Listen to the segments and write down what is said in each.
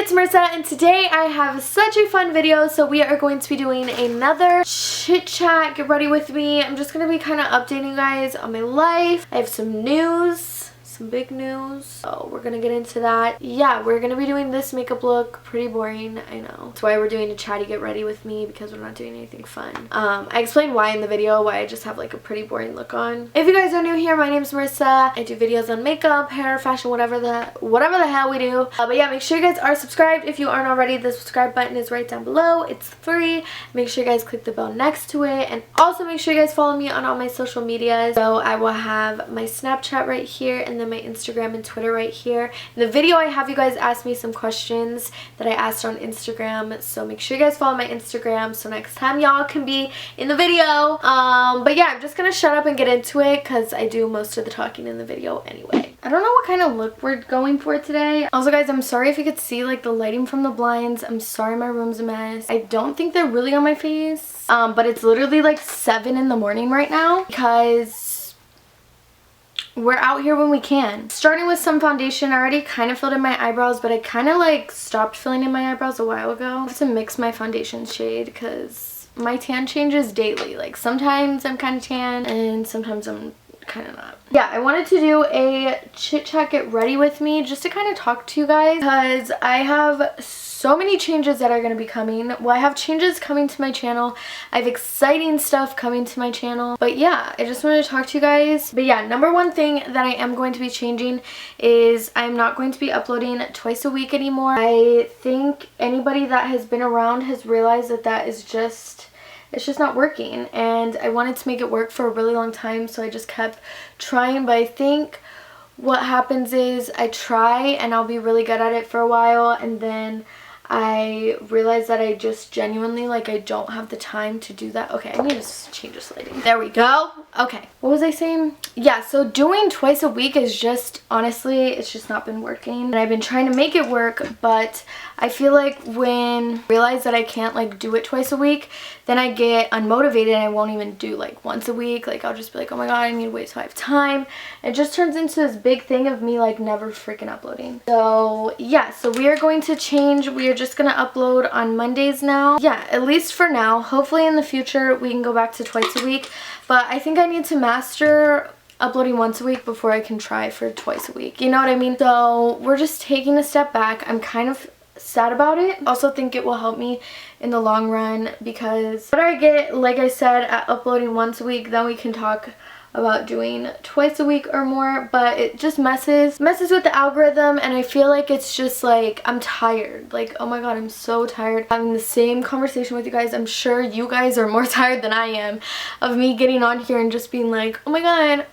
it's Marissa, and today I have such a fun video. So we are going to be doing another chit chat, get ready with me. I'm just going to be kind of updating you guys on my life. I have some news. Some big news, so we're gonna get into that. Yeah, we're gonna be doing this makeup look. Pretty boring, I know. That's why we're doing a chatty get ready with me, because we're not doing anything fun. I explained why in the video, why I just have like a pretty boring look on. If you guys are new here, my name's Marissa. I do videos on makeup, hair, fashion, whatever the hell we do. But yeah, make sure you guys are subscribed. If you aren't already, the subscribe button is right down below. It's free. Make sure you guys click the bell next to it, and also make sure you guys follow me on all my social medias. So I will have my Snapchat right here, and then my Instagram and Twitter right here. In the video, I have you guys ask me some questions that I asked on Instagram, so make sure you guys follow my Instagram so next time y'all can be in the video. But yeah, I'm just gonna shut up and get into it because I do most of the talking in the video anyway. I don't know what kind of look we're going for today. Also guys, I'm sorry if you could see like the lighting from the blinds. I'm sorry my room's a mess. I don't think they're really on my face, but it's literally like 7 in the morning right now because we're out here when we can. Starting with some foundation. I already kind of filled in my eyebrows, but I kind of like stopped filling in my eyebrows a while ago. I have to mix my foundation shade because my tan changes daily. Like sometimes I'm kind of tan and sometimes I'm kind of not. Yeah, I wanted to do a chit chat get ready with me just to kind of talk to you guys because I have so many changes that are going to be coming. Well, I have changes coming to my channel. I have exciting stuff coming to my channel. But yeah, I just wanted to talk to you guys. But yeah, number one thing that I am going to be changing is I'm not going to be uploading twice a week anymore. I think anybody that has been around has realized that that is just, it's just not working, and I wanted to make it work for a really long time, so I just kept trying. But I think what happens is I try and I'll be really good at it for a while, and then I realize that I just genuinely, like, I don't have the time to do that. Okay, I need to change this lighting. There we go. Okay, what was I saying? Yeah, so doing twice a week is just, honestly, it's just not been working. And I've been trying to make it work, but I feel like when I realize that I can't, like, do it twice a week, then I get unmotivated and I won't even do, like, once a week. Like, I'll just be like, oh my god, I need to wait till I have time. It just turns into this big thing of me, like, never freaking uploading. So, yeah, so we are going to change. We are just gonna upload on Mondays now. Yeah, at least for now. Hopefully in the future we can go back to twice a week, but I think I need to master uploading once a week before I can try for twice a week. You know what I mean? So we're just taking a step back. I'm kind of sad about it. Also think it will help me in the long run because what I get, like I said, at uploading once a week, then we can talk about doing twice a week or more, but it just messes with the algorithm, and I feel like it's just like I'm tired. Like, oh my god, I'm so tired having the same conversation with you guys. I'm sure you guys are more tired than I am of me getting on here and just being like, oh my god,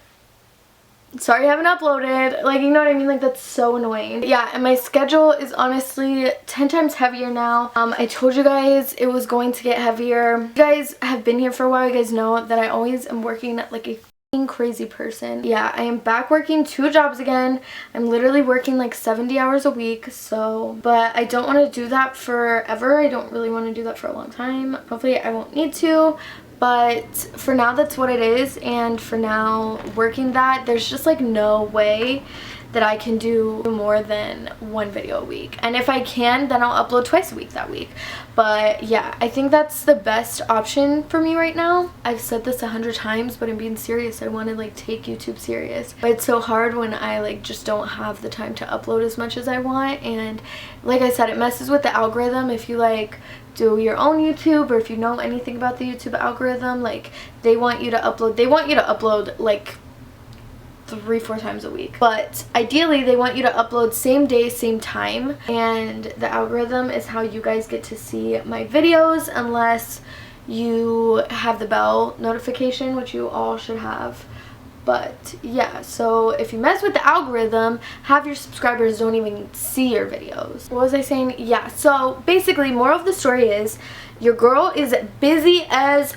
sorry I haven't uploaded. Like, you know what I mean? Like, that's so annoying. Yeah, and my schedule is honestly 10 times heavier now. I told you guys it was going to get heavier. You guys have been here for a while. You guys know that I always am working like a crazy person. Yeah, I am back working 2 jobs again. I'm literally working like 70 hours a week, so, but I don't want to do that forever. I don't really want to do that for a long time. Hopefully I won't need to, but for now that's what it is. And for now, working that, there's just like no way that I can do more than 1 video a week. And if I can, then I'll upload twice a week that week. But yeah, I think that's the best option for me right now. I've said this 100 times, but I'm being serious. I want to like take YouTube serious. But it's so hard when I like just don't have the time to upload as much as I want. And like I said, it messes with the algorithm. If you like do your own YouTube, or if you know anything about the YouTube algorithm, like they want you to upload like 3-4 times a week, but ideally they want you to upload same day, same time, and the algorithm is how you guys get to see my videos, unless you have the bell notification, which you all should have. But yeah, so if you mess with the algorithm, half your subscribers don't even see your videos. What was I saying? Yeah, so basically moral of the story is your girl is busy as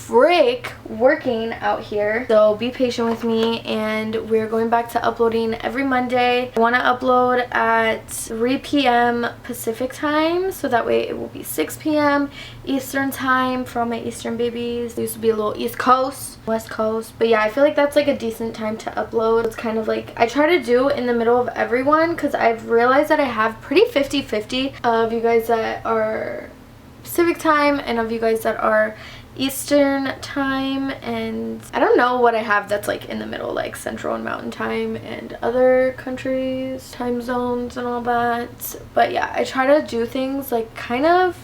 frick working out here, so be patient with me. And we're going back to uploading every Monday. I want to upload at 3 p.m. Pacific time, so that way it will be 6 p.m. Eastern time for all my Eastern babies. There used to be a little East Coast, West Coast, but yeah, I feel like that's like a decent time to upload. It's kind of like I try to do in the middle of everyone, because I've realized that I have pretty 50-50 of you guys that are Pacific time and of you guys that are Eastern time, and I don't know what I have that's like in the middle, like Central and Mountain time and other countries time zones and all that. But yeah, I try to do things like kind of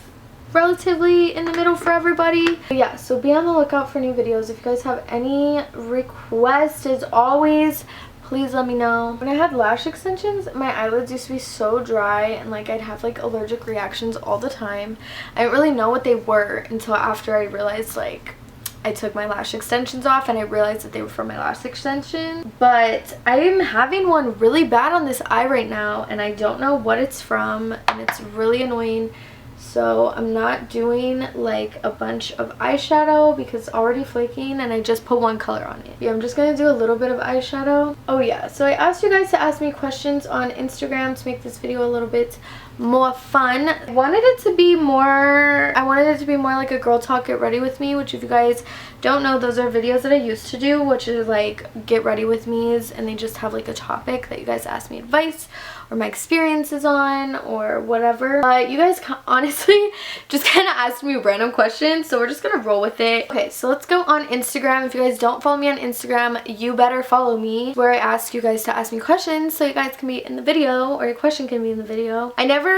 relatively in the middle for everybody. But yeah, so be on the lookout for new videos. If you guys have any requests, as always, please let me know. When I had lash extensions, my eyelids used to be so dry and like I'd have like allergic reactions all the time. I didn't really know what they were until after I realized, like, I took my lash extensions off and I realized that they were from my lash extension. But I am having one really bad on this eye right now and I don't know what it's from, and it's really annoying. So I'm not doing like a bunch of eyeshadow because it's already flaking, and I just put one color on it. Yeah, I'm just gonna do a little bit of eyeshadow. Oh yeah, so I asked you guys to ask me questions on Instagram to make this video a little bit more fun. I wanted it to be more like a girl talk get ready with me, which if you guys don't know, those are videos that I used to do, which is like get ready with me's, and they just have like a topic that you guys ask me advice or my experiences on or whatever. But you guys honestly just kind of asked me random questions, so we're just gonna roll with it. Okay, so let's go on Instagram. If you guys don't follow me on Instagram, you better follow me, where I ask you guys to ask me questions so you guys can be in the video, or your question can be in the video. I never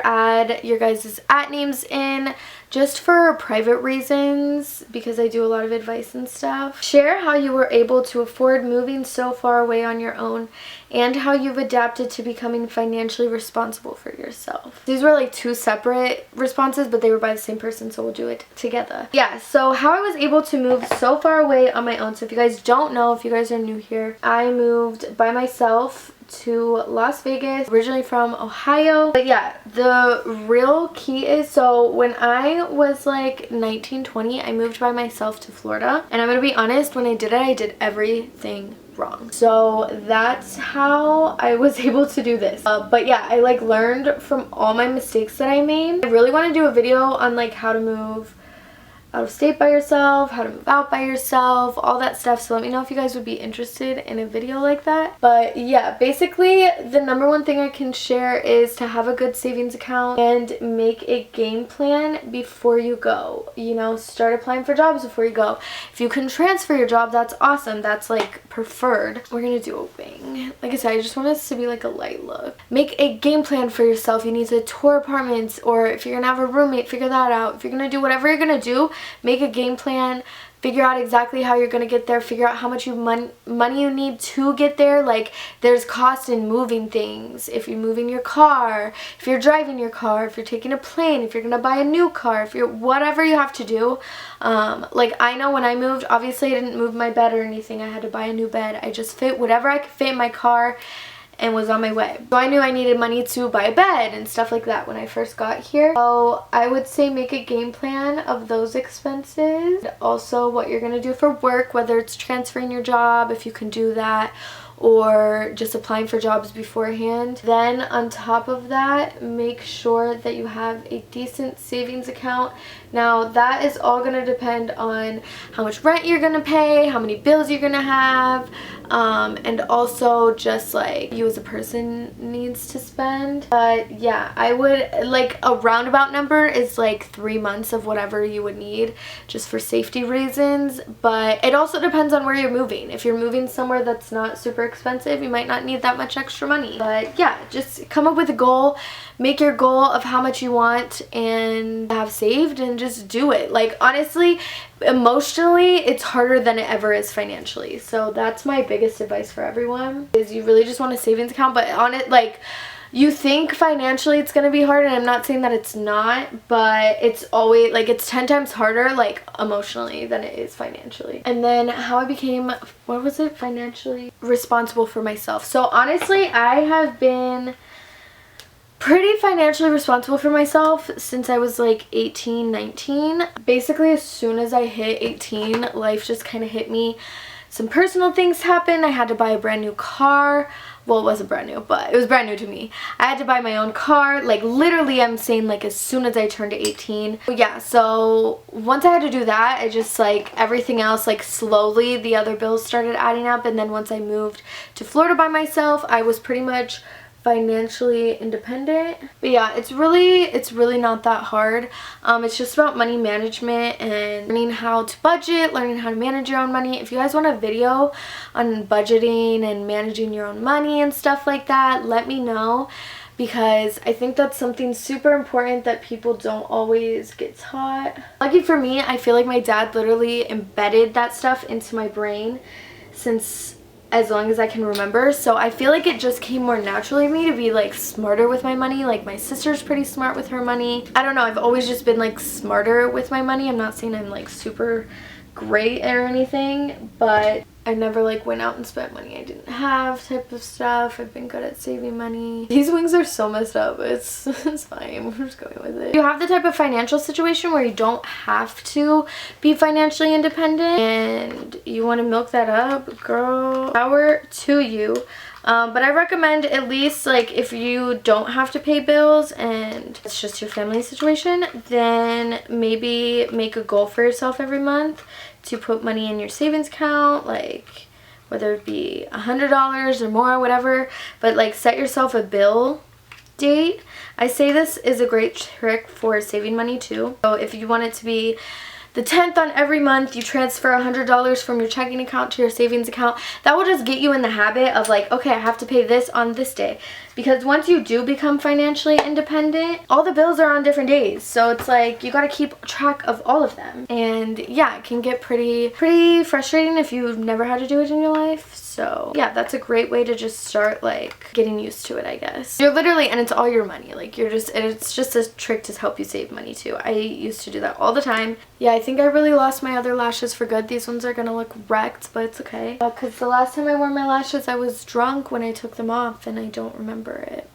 add your guys' @names in, just for private reasons, because I do a lot of advice and stuff. Share how you were able to afford moving so far away on your own and how you've adapted to becoming financially responsible for yourself. These were like two separate responses, but they were by the same person, so we'll do it together. Yeah, so how I was able to move so far away on my own. So if you guys don't know, if you guys are new here, I moved by myself to Las Vegas, originally from Ohio. But yeah, the real key is, so when I was like 19, 20, I moved by myself to Florida, and I'm gonna be honest, when I did everything wrong. So that's how I was able to do this. But yeah, I like learned from all my mistakes that I made. I really want to do a video on like how to move out of state by yourself, how to move out by yourself, all that stuff. So let me know if you guys would be interested in a video like that. But yeah, basically the number one thing I can share is to have a good savings account and make a game plan before you go. You know, start applying for jobs before you go. If you can transfer your job, that's awesome. That's like preferred. We're gonna do a wing. Like I said, I just want this to be like a light look. Make a game plan for yourself. You need to tour apartments, or if you're gonna have a roommate, figure that out. If you're gonna do whatever you're gonna do, make a game plan. Figure out exactly how you're gonna get there. Figure out how much money you need to get there. Like, there's cost in moving things. If you're moving your car, if you're driving your car, if you're taking a plane, if you're gonna buy a new car, if you're whatever you have to do. Like, I know when I moved, obviously I didn't move my bed or anything. I had to buy a new bed. I just fit whatever I could fit in my car and was on my way. So I knew I needed money to buy a bed and stuff like that when I first got here. So I would say make a game plan of those expenses. Also what you're gonna do for work, whether it's transferring your job, if you can do that, or just applying for jobs beforehand. Then on top of that, make sure that you have a decent savings account. Now that is all going to depend on how much rent you're going to pay, how many bills you're going to have, and also just like you as a person needs to spend. But yeah, I would like a roundabout number is like 3 months of whatever you would need just for safety reasons. But it also depends on where you're moving. If you're moving somewhere that's not super expensive, you might not need that much extra money. But yeah, just come up with a goal, make your goal of how much you want and have saved, and just do it. Like, honestly, emotionally it's harder than it ever is financially. So that's my biggest advice for everyone, is you really just want a savings account. But on it, like, you think financially it's gonna be hard, and I'm not saying that it's not, but it's always like it's 10 times harder like emotionally than it is financially. And then how I became, what was it, financially responsible for myself. So honestly, I have been pretty financially responsible for myself since I was like 18, 19. Basically, as soon as I hit 18, life just kind of hit me. Some personal things happened. I had to buy a brand new car. Well, it wasn't brand new, but it was brand new to me. I had to buy my own car. Like, literally, I'm saying, like, as soon as I turned 18. But yeah, so once I had to do that, I just, like, everything else, like, slowly, the other bills started adding up. And then once I moved to Florida by myself, I was pretty much financially independent. But yeah, it's really not that hard. It's just about money management and learning how to budget, learning how to manage your own money. If you guys want a video on budgeting and managing your own money and stuff like that, let me know, because I think that's something super important that people don't always get taught. Lucky for me, I feel like my dad literally embedded that stuff into my brain since as long as I can remember, so I feel like it just came more naturally to me to be like smarter with my money. Like, my sister's pretty smart with her money. I don't know, I've always just been like smarter with my money. I'm not saying I'm like super great or anything, but I never like went out and spent money I didn't have type of stuff. I've been good at saving money. These wings are so messed up. It's fine. We're just going with it. You have the type of financial situation where you don't have to be financially independent and you want to milk that up, girl, power to you. But I recommend, at least, like, if you don't have to pay bills and it's just your family situation, then maybe make a goal for yourself every month to put money in your savings account, like whether it be $100 or more, whatever, but like set yourself a bill date. I say this is a great trick for saving money too. So if you want it to be the 10th on every month, you transfer $100 from your checking account to your savings account. That will just get you in the habit of like, okay, I have to pay this on this day. Because once you do become financially independent, all the bills are on different days. So it's like, you gotta keep track of all of them. And yeah, it can get pretty frustrating if you've never had to do it in your life. So yeah, that's a great way to just start like getting used to it, I guess. You're literally, and it's all your money. Like, it's just a trick to help you save money too. I used to do that all the time. Yeah, I think I really lost my other lashes for good. These ones are gonna look wrecked, but it's okay. Because the last time I wore my lashes, I was drunk when I took them off and I don't remember it.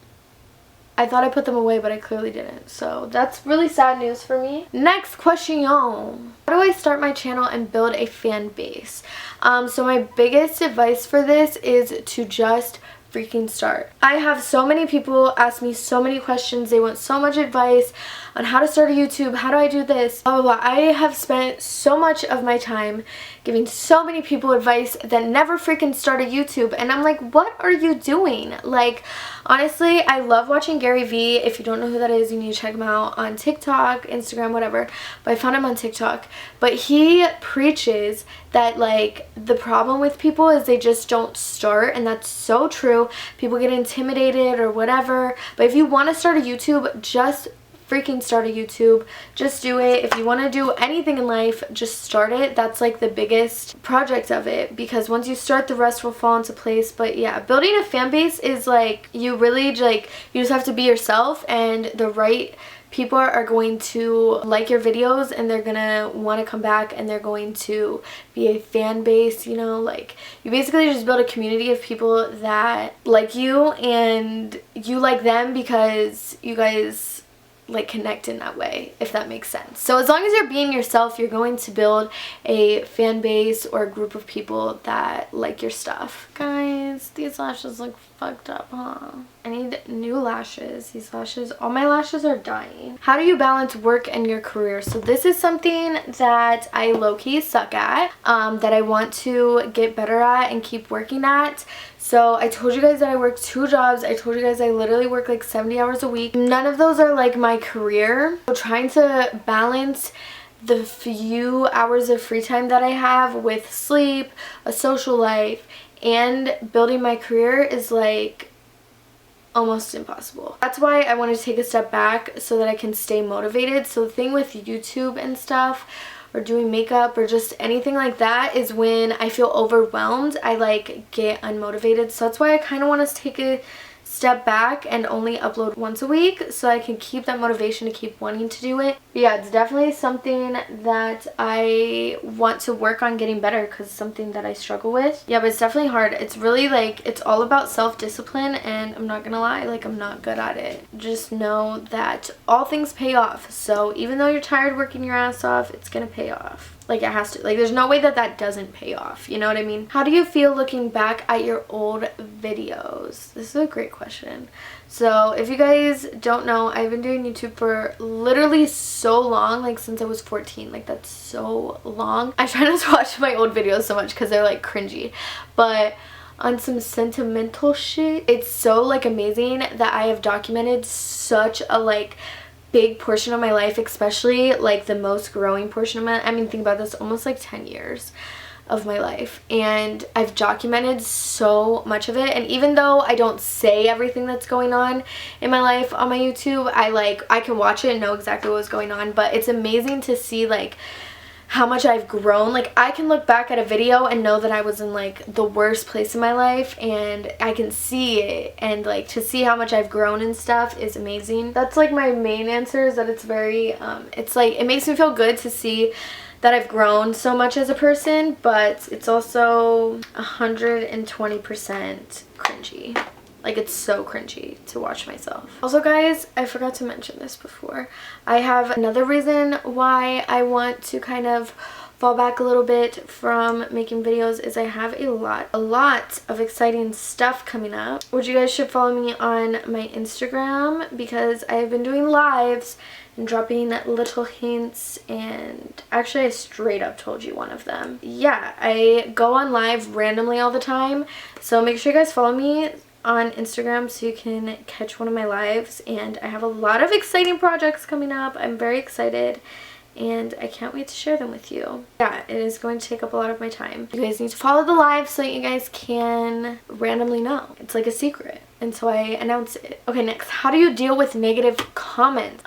I thought I put them away, but I clearly didn't. So that's really sad news for me. Next question. How do I start my channel and build a fan base? So my biggest advice for this is to just freaking start. I have so many people ask me so many questions. They want so much advice on how to start a YouTube. How do I do this? Blah, blah, blah. I have spent so much of my time giving so many people advice that never freaking start a YouTube. And I'm like, what are you doing? Like, honestly, I love watching Gary Vee. If you don't know who that is, you need to check him out on TikTok, Instagram, whatever. But I found him on TikTok. But he preaches that, like, the problem with people is they just don't start. And that's so true. People get intimidated or whatever. But if you want to start a YouTube, just freaking start a YouTube. Just do it. If you want to do anything in life, just start it. That's like the biggest project of it, because once you start, the rest will fall into place. But yeah, building a fan base is like, you really like, you just have to be yourself, and the right people are going to like your videos and they're gonna want to come back and they're going to be a fan base, you know. Like, you basically just build a community of people that like you and you like them because you guys like connect in that way, if that makes sense. So as long as you're being yourself, you're going to build a fan base or a group of people that like your stuff. Guys, these lashes look fucked up, huh? I need new lashes. These lashes, all my lashes are dying. How do you balance work and your career? So this is something that I low-key suck at, that I want to get better at and keep working at. So I told you guys that I work 2 jobs. I told you guys I literally work like 70 hours a week. None of those are like my career. So trying to balance the few hours of free time that I have with sleep, a social life, and building my career is like almost impossible. That's why I wanted to take a step back so that I can stay motivated. So the thing with YouTube and stuff, or doing makeup, or just anything like that, is when I feel overwhelmed, I like get unmotivated. So that's why I kind of want to take a step back and only upload once a week so I can keep that motivation to keep wanting to do it. But yeah, it's definitely something that I want to work on getting better because it's something that I struggle with. Yeah, but it's definitely hard. It's really like, it's all about self-discipline, and I'm not gonna lie, like I'm not good at it. Just know that all things pay off. So even though you're tired working your ass off, it's gonna pay off. Like, it has to. Like, there's no way that that doesn't pay off. You know what I mean? How do you feel looking back at your old videos? This is a great question. So, if you guys don't know, I've been doing YouTube for literally so long. Like, since I was 14. Like, that's so long. I try not to watch my old videos so much because they're, like, cringy. But on some sentimental shit, it's so, like, amazing that I have documented such a, like, big portion of my life, especially like the most growing portion of my, I mean, think about this, almost like 10 years of my life, and I've documented so much of it. And even though I don't say everything that's going on in my life on my YouTube, I can watch it and know exactly what was going on. But it's amazing to see like how much I've grown. Like, I can look back at a video and know that I was in like the worst place in my life, and I can see it, and like to see how much I've grown and stuff is amazing. That's like my main answer, is that it's very it's like, it makes me feel good to see that I've grown so much as a person, but it's also 120% cringy. Like, it's so cringy to watch myself. Also, guys, I forgot to mention this before. I have another reason why I want to kind of fall back a little bit from making videos, is I have a lot of exciting stuff coming up, which you guys should follow me on my Instagram, because I have been doing lives and dropping little hints, and actually I straight up told you one of them. Yeah, I go on live randomly all the time, so make sure you guys follow me on Instagram so you can catch one of my lives. And I have a lot of exciting projects coming up. I'm very excited, and I can't wait to share them with you. Yeah, it is going to take up a lot of my time. You guys need to follow the live so you guys can randomly know. It's like a secret until I announce it. Okay, next, how do you deal with negative comments?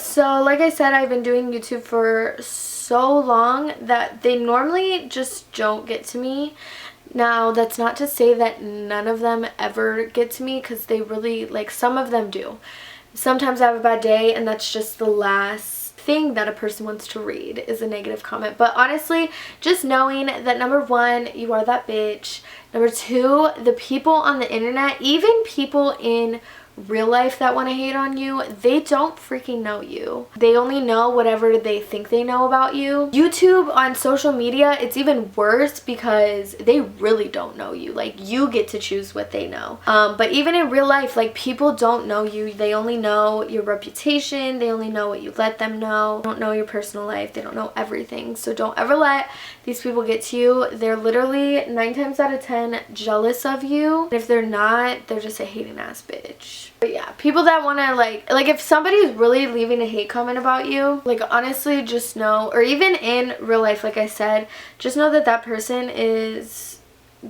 So like I said, I've been doing YouTube for so long that they normally just don't get to me. Now, that's not to say that none of them ever get to me, because they really, like, some of them do. Sometimes I have a bad day, and that's just the last thing that a person wants to read, is a negative comment. But honestly, just knowing that, number one, you are that bitch. Number two, the people on the internet, even people in real life that want to hate on you, they don't freaking know you. They only know whatever they think they know about you. YouTube, on social media, it's even worse because they really don't know you. Like, you get to choose what they know. But even in real life, like, people don't know you. They only know your reputation. They only know what you let them know. They don't know your personal life. They don't know everything. So don't ever let these people get to you. They're literally 9 times out of 10 jealous of you. If they're not, they're just a hating ass bitch. But yeah, people that want to like if somebody's really leaving a hate comment about you, like, honestly, just know, or even in real life, like I said, just know that that person is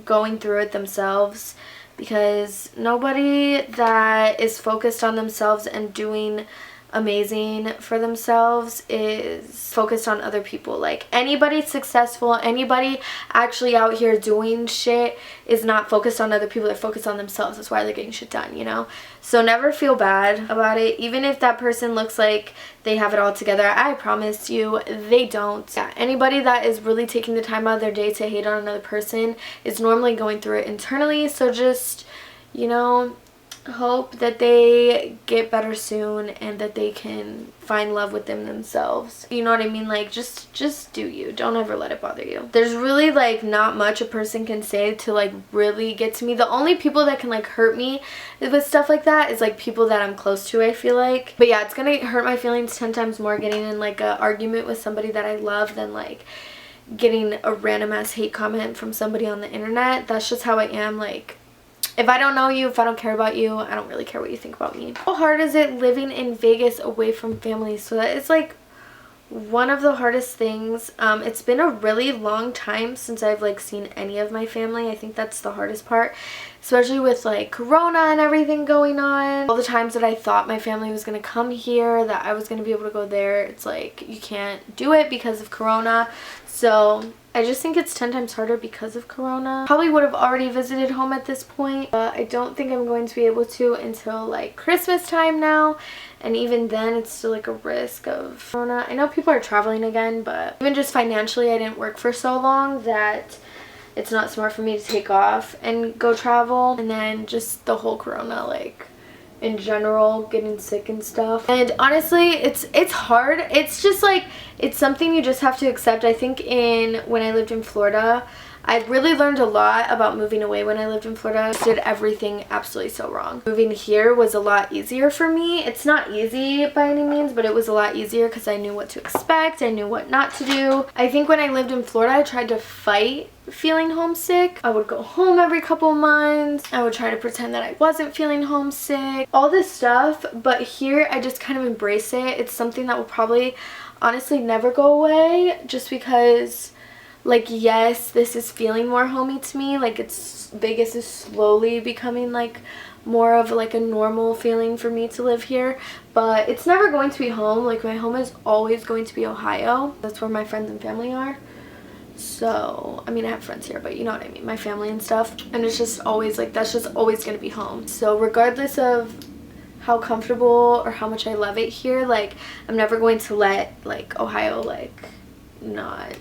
going through it themselves, because nobody that is focused on themselves and doing amazing for themselves is focused on other people. Like, anybody successful, anybody actually out here doing shit is not focused on other people. They're focused on themselves. That's why they're getting shit done, you know? So never feel bad about it. Even if that person looks like they have it all together, I promise you they don't. Yeah, anybody that is really taking the time out of their day to hate on another person is normally going through it internally. So just, you know, hope that they get better soon and that they can find love within themselves. You know what I mean? Like, just do you. Don't ever let it bother you. There's really, like, not much a person can say to, like, really get to me. The only people that can, like, hurt me with stuff like that is, like, people that I'm close to, I feel like. But yeah, it's gonna hurt my feelings 10 times more getting in, like, a argument with somebody that I love than, like, getting a random ass hate comment from somebody on the internet. That's just how I am. Like, if I don't know you, if I don't care about you, I don't really care what you think about me. How hard is it living in Vegas away from family? So that is, like, one of the hardest things. It's been a really long time since I've, like, seen any of my family. I think that's the hardest part, especially with, like, Corona and everything going on. All the times that I thought my family was going to come here, that I was going to be able to go there, it's like, you can't do it because of Corona. So I just think it's 10 times harder because of Corona. Probably would have already visited home at this point, but I don't think I'm going to be able to until like Christmas time now. And even then, it's still like a risk of Corona. I know people are traveling again, but even just financially, I didn't work for so long that it's not smart for me to take off and go travel. And then just the whole Corona, like in general, getting sick and stuff. And honestly, it's hard. It's just like, it's something you just have to accept. I think when I lived in Florida, I really learned a lot about moving away when I lived in Florida. I did everything absolutely so wrong. Moving here was a lot easier for me. It's not easy by any means, but it was a lot easier because I knew what to expect. I knew what not to do. I think when I lived in Florida, I tried to fight feeling homesick. I would go home every couple months. I would try to pretend that I wasn't feeling homesick. All this stuff. But here, I just kind of embrace it. It's something that will probably honestly never go away, just because, like, yes, this is feeling more homey to me. Like, Vegas is slowly becoming like more of like a normal feeling for me to live here, but it's never going to be home. Like, my home is always going to be Ohio. That's where my friends and family are. So, I mean, I have friends here, but you know what I mean, my family and stuff. And it's just always like, that's just always going to be home. So regardless of how comfortable or how much I love it here, like, I'm never going to let like Ohio like not,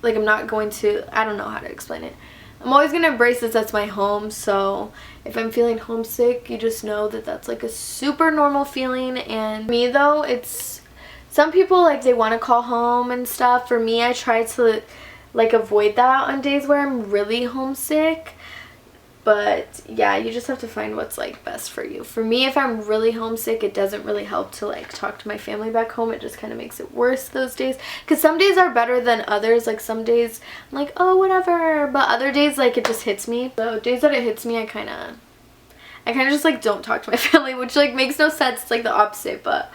like, I'm not going to, I don't know how to explain it. I'm always going to embrace this as my home. So if I'm feeling homesick, you just know that that's like a super normal feeling. And me though, it's, some people like they want to call home and stuff. For me, I try to like avoid that on days where I'm really homesick. But yeah, you just have to find what's like best for you. For me, if I'm really homesick, it doesn't really help to like talk to my family back home. It just kind of makes it worse those days, because some days are better than others. Like, some days I'm like, oh, whatever, but other days like it just hits me. So days that it hits me, I kind of just like don't talk to my family, which like makes no sense. It's like the opposite, but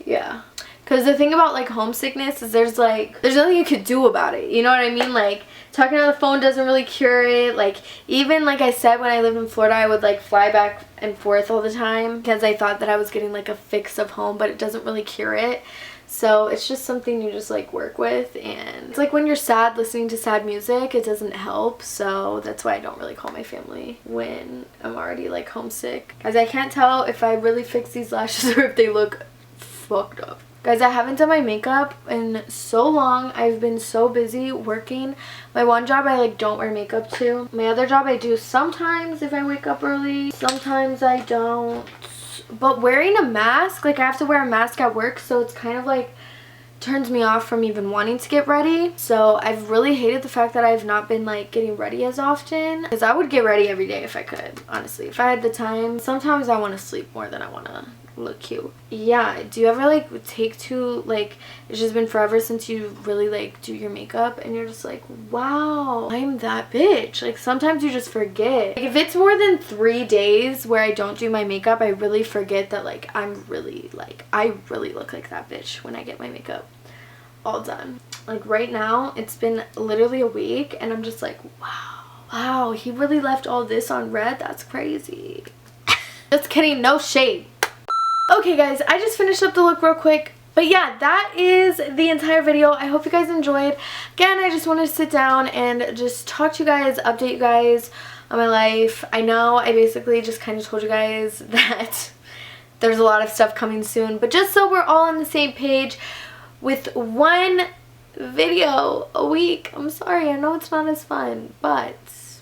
yeah. Because the thing about like homesickness is there's nothing you could do about it. You know what I mean? Like, talking on the phone doesn't really cure it. Like, even like I said, when I lived in Florida, I would like fly back and forth all the time because I thought that I was getting like a fix of home, but it doesn't really cure it. So it's just something you just like work with. And it's like when you're sad, listening to sad music, it doesn't help. So that's why I don't really call my family when I'm already like homesick, because I can't tell if I really fix these lashes or if they look fucked up. Guys, I haven't done my makeup in so long. I've been so busy working. My one job I like don't wear makeup to. My other job I do sometimes if I wake up early. Sometimes I don't. But wearing a mask, like I have to wear a mask at work, so it's kind of like turns me off from even wanting to get ready. So I've really hated the fact that I've not been like getting ready as often, because I would get ready every day if I could, honestly, if I had the time. Sometimes I want to sleep more than I want to look cute. Yeah, do you ever like take to, like, it's just been forever since you really like do your makeup and you're just like, wow, I'm that bitch? Like, sometimes you just forget. Like, if it's more than 3 days where I don't do my makeup, I really forget that like I'm really like, I really look like that bitch when I get my makeup all done. Like, right now it's been literally a week and I'm just like, wow, he really left all this on red? That's crazy. Just kidding, no shade. Okay guys, I just finished up the look real quick. But yeah, that is the entire video. I hope you guys enjoyed. Again, I just wanted to sit down and just talk to you guys, update you guys on my life. I know I basically just kind of told you guys that there's a lot of stuff coming soon. But just so we're all on the same page, with one video a week. I'm sorry, I know it's not as fun, but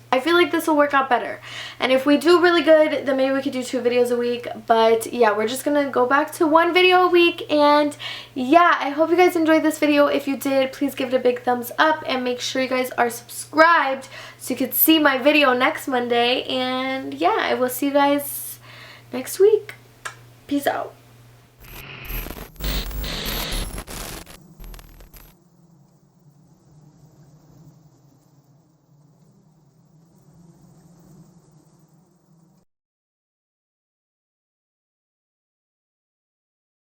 I feel like this will work out better. And if we do really good, then maybe we could do 2 videos a week. But yeah, we're just gonna go back to 1 video a week. And yeah, I hope you guys enjoyed this video. If you did, please give it a big thumbs up and make sure you guys are subscribed so you can see my video next Monday. And yeah, I will see you guys next week. Peace out.